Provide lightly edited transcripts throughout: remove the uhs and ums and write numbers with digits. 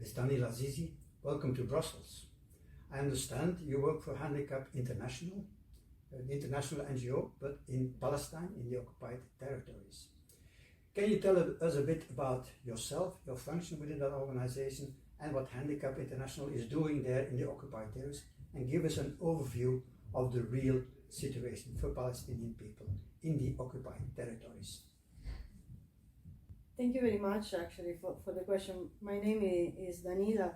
is Danila Zizi. Welcome to Brussels. I understand you work for Handicap International, an international NGO, but in Palestine, in the occupied territories. Can you tell us a bit about yourself, your function within that organization, and what Handicap International is doing there in the occupied territories, and give us an overview of the real situation for Palestinian people in the occupied territories? Thank you very much, actually, for the question. My name is Danila,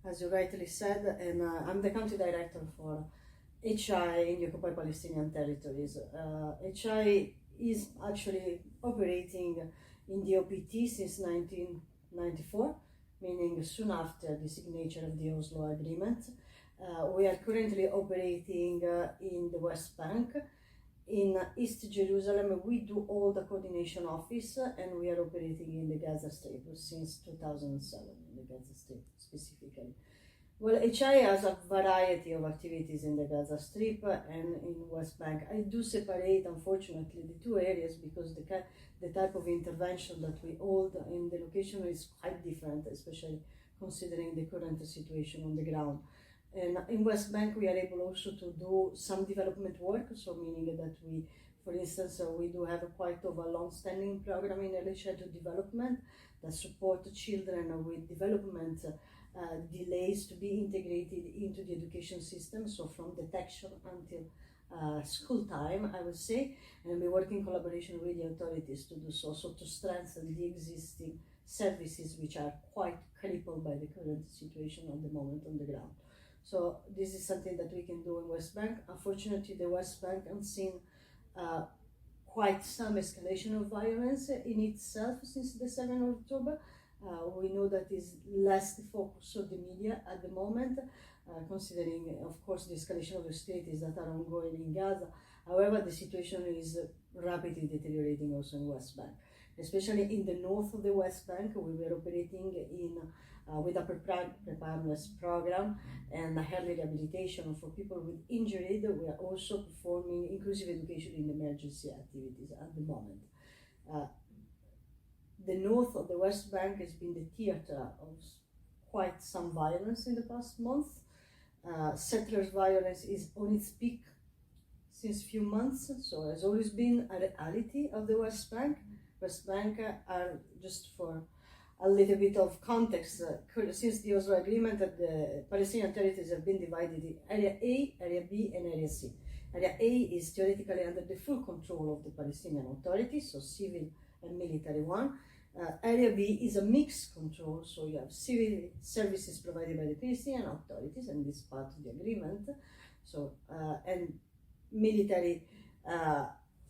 as you rightly said, and I'm the country director for HI in the occupied Palestinian territories. HI is actually operating in the OPT since 1994, meaning soon after the signature of the Oslo Agreement. We are currently operating in the West Bank. In East Jerusalem, we do all the coordination office, and we are operating in the Gaza Strip since 2007, in the Gaza Strip specifically. Well, HI has a variety of activities in the Gaza Strip and in West Bank. I do separate, unfortunately, the two areas because the type of intervention that we hold in the location is quite different, especially considering the current situation on the ground. And in West Bank, we are able also to do some development work, so meaning that we, for instance, we do have quite of a long-standing program in relation to development that support children with development delays to be integrated into the education system, so from detection until school time, I would say, and we work in collaboration with the authorities to do so, so to strengthen the existing services which are quite crippled by the current situation at the moment on the ground. So this is something that we can do in West Bank. Unfortunately, the West Bank has seen quite some escalation of violence in itself since the 2nd of October. We know that is less the focus of the media at the moment, considering, of course, the escalation of hostilities that are ongoing in Gaza. However, the situation is rapidly deteriorating also in West Bank, especially in the north of the West Bank. We were operating with a preparedness program and early rehabilitation for people with injury. We are also performing inclusive education in emergency activities at the moment. The north of the West Bank has been the theater of quite some violence in the past month. Settlers' violence is on its peak since few months, so has always been a reality of the West Bank. West Bank are, just for a little bit of context, since the Oslo Agreement, the Palestinian territories have been divided in Area A, Area B, and Area C. Area A is theoretically under the full control of the Palestinian authorities, so civil and military one. Area B is a mixed control, so you have civil services provided by the Palestinian authorities, and this is part of the agreement. So, and military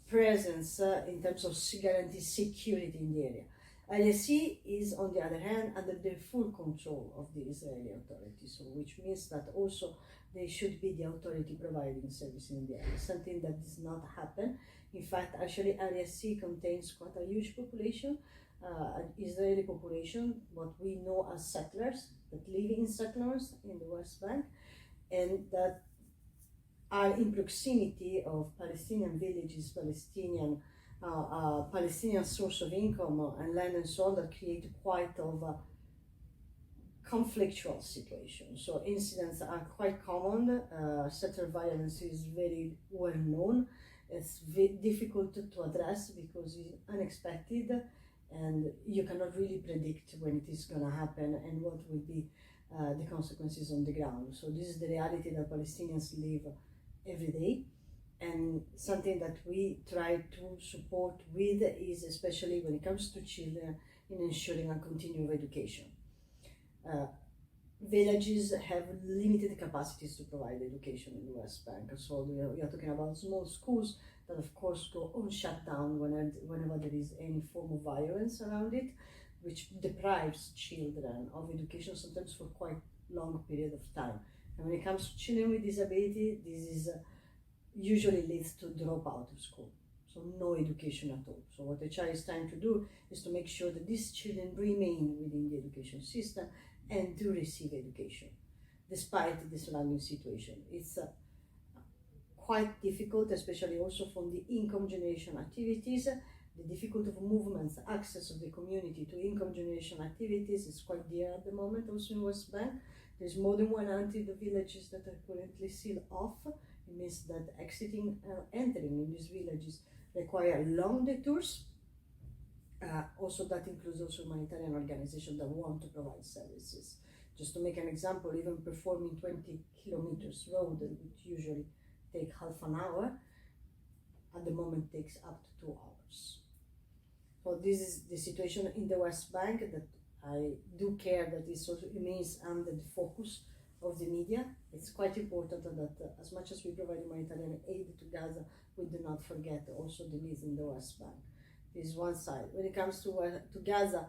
presence in terms of guarantee security in the area. Area C is, on the other hand, under the full control of the Israeli authorities, so which means that also they should be the authority providing service in the area, something that does not happen. In fact, actually, Area C contains quite a huge population, an Israeli population, what we know as settlers, that live in settlers in the West Bank, and that are in proximity of Palestinian villages, Palestinian source of income and land and so on, that create quite of a conflictual situation. So incidents are quite common. Settler violence is very well known. It's very difficult to address because it's unexpected and you cannot really predict when it is going to happen and what will be the consequences on the ground. So this is the reality that Palestinians live every day. And something that we try to support with is, especially when it comes to children, in ensuring a continued education. Villages have limited capacities to provide education in the West Bank, so we are talking about small schools that of course go on shutdown whenever there is any form of violence around it, which deprives children of education sometimes for quite long period of time. And when it comes to children with disability, this is usually leads to drop out of school, so no education at all. So what the child is trying to do is to make sure that these children remain within the education system and do receive education, despite the surrounding situation. It's quite difficult, especially also from the income generation activities, The difficulty of movements, access of the community to income generation activities is quite dear at the moment also in West Bank. There's more than 100 villages that are currently sealed off. It means that entering in these villages require long detours. Also, that includes also humanitarian organizations that want to provide services. Just to make an example, even performing 20 kilometers road, which usually take half an hour, at the moment takes up to 2 hours. So this is the situation in the West Bank that I do care that this also remains under the focus of the media. It's quite important that as much as we provide humanitarian aid to Gaza, we do not forget also the needs in the West Bank. This is one side. When it comes to Gaza,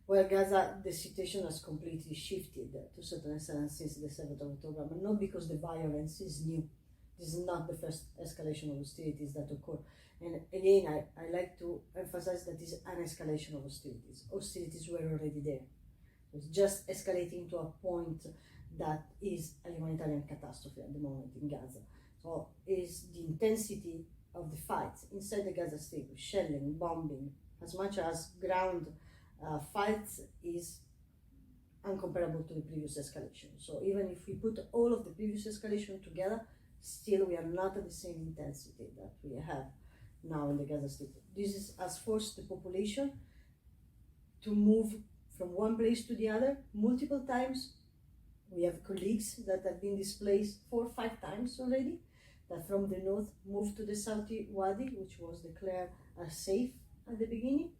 well, Gaza, the situation has completely shifted to a certain extent since the 7th of October, but not because the violence is new. This is not the first escalation of hostilities that occur. And again, I like to emphasize that this is an escalation of hostilities. Hostilities were already there. It's just escalating to a point that is a humanitarian catastrophe at the moment in Gaza. So is the intensity of the fights inside the Gaza Strip, shelling, bombing, as much as ground fights, is uncomparable to the previous escalation. So even if we put all of the previous escalation together, still we are not at the same intensity that we have now in the Gaza Strip. This has forced the population to move from one place to the other multiple times. We have colleagues that have been displaced 4 or 5 times already, that from the north moved to the Southi Wadi, which was declared as safe at the beginning,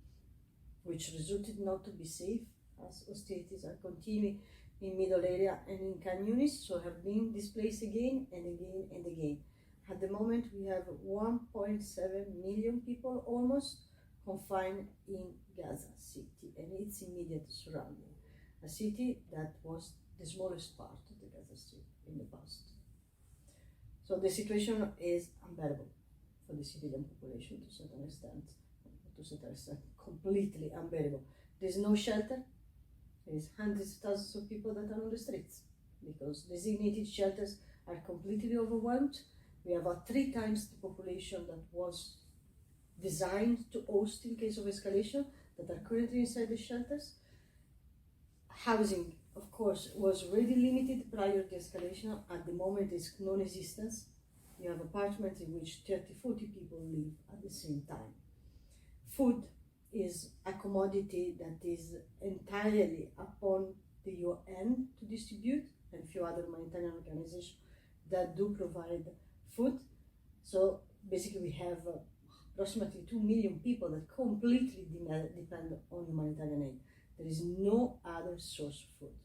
which resulted not to be safe as hostilities are continuing in middle area and in Khan Yunis, so have been displaced again and again and again. At the moment, we have 1.7 million people almost confined in Gaza city and its immediate surrounding, a city that was the smallest part of the Gaza Strip in the past. So the situation is unbearable for the civilian population to a certain extent, completely unbearable. There's no shelter. There's hundreds of thousands of people that are on the streets because designated shelters are completely overwhelmed. We have about 3 times the population that was designed to host in case of escalation that are currently inside the shelters. Housing, of course, was already limited prior to escalation. At the moment, it's non-existent. You have apartments in which 30, 40 people live at the same time. Food is a commodity that is entirely upon the UN to distribute, and a few other humanitarian organizations that do provide food. So basically we have approximately 2 million people that completely depend on humanitarian aid. There is no other source of food.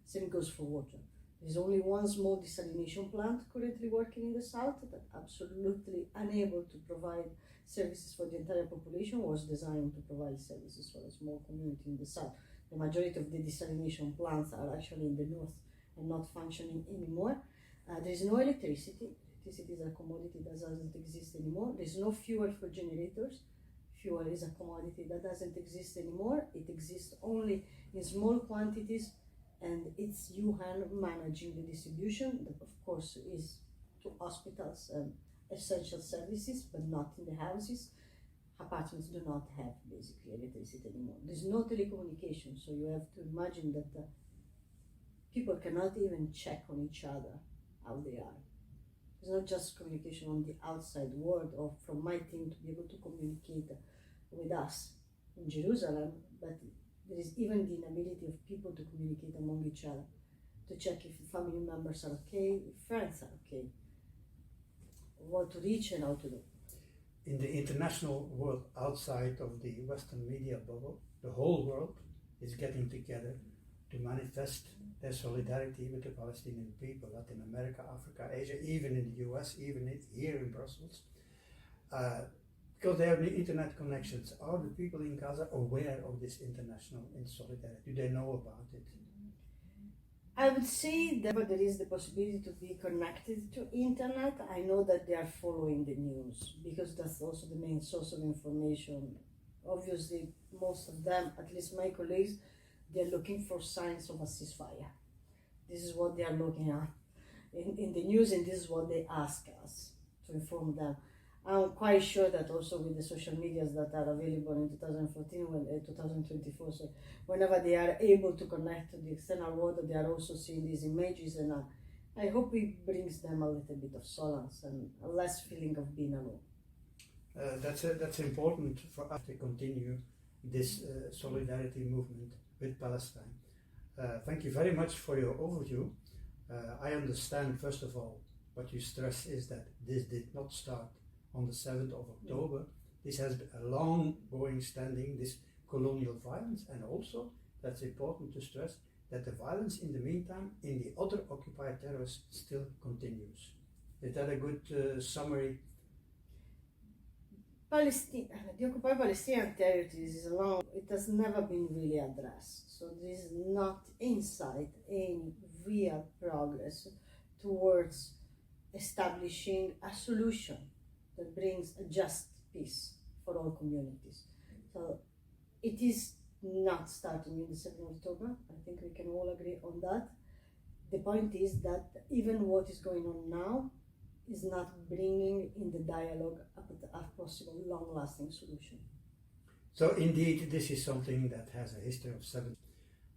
Same goes for water. There's only one small desalination plant currently working in the south that absolutely unable to provide services for the entire population, was designed to provide services for a small community in the south. The majority of the desalination plants are actually in the north and not functioning anymore. There is no electricity. Electricity is a commodity that doesn't exist anymore. There's no fuel for generators. Fuel is a commodity that doesn't exist anymore. It exists only in small quantities, and it's UN managing the distribution. That of course is to hospitals and essential services, but not in the houses. Apartments do not have basically electricity anymore. There's no telecommunication, so you have to imagine that people cannot even check on each other how they are. It's not just communication on the outside world or from my team to be able to communicate with us in Jerusalem, but there is even the inability of people to communicate among each other, to check if family members are okay, if friends are okay, what to reach and how to do. In the international world outside of the Western media bubble, the whole world is getting together to manifest their solidarity with the Palestinian people, Latin America, Africa, Asia, even in the US, even here in Brussels. Because they have the internet connections, are the people in Gaza aware of this international solidarity? Do they know about it? I would say that there is the possibility to be connected to internet. I know that they are following the news because that's also the main source of information. Obviously, most of them, at least my colleagues, they're looking for signs of a ceasefire. This is what they are looking at in the news, and this is what they ask us to inform them. I'm quite sure that also with the social medias that are available in 2014, 2024, so whenever they are able to connect to the external world, they are also seeing these images, and I hope it brings them a little bit of solace and a less feeling of being alone. That's important for us to continue this solidarity movement with Palestine. Thank you very much for your overview. I understand, first of all, what you stress is that this did not start on the 7th of October. This has been a long-going standing, this colonial violence, and also, that's important to stress, that the violence in the meantime in the other occupied territories still continues. Is that a good summary? Palestine, the occupied Palestinian territories is long, it has never been really addressed. So there is not inside any real progress towards establishing a solution that brings a just peace for all communities. So it is not starting in the 7th of October. I think we can all agree on that. The point is that even what is going on now is not bringing in the dialogue a possible long-lasting solution. So indeed, this is something that has a history of 7.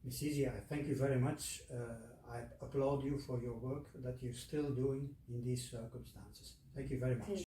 Ms. Zizi, I thank you very much. I applaud you for your work that you're still doing in these circumstances. Thank you very much.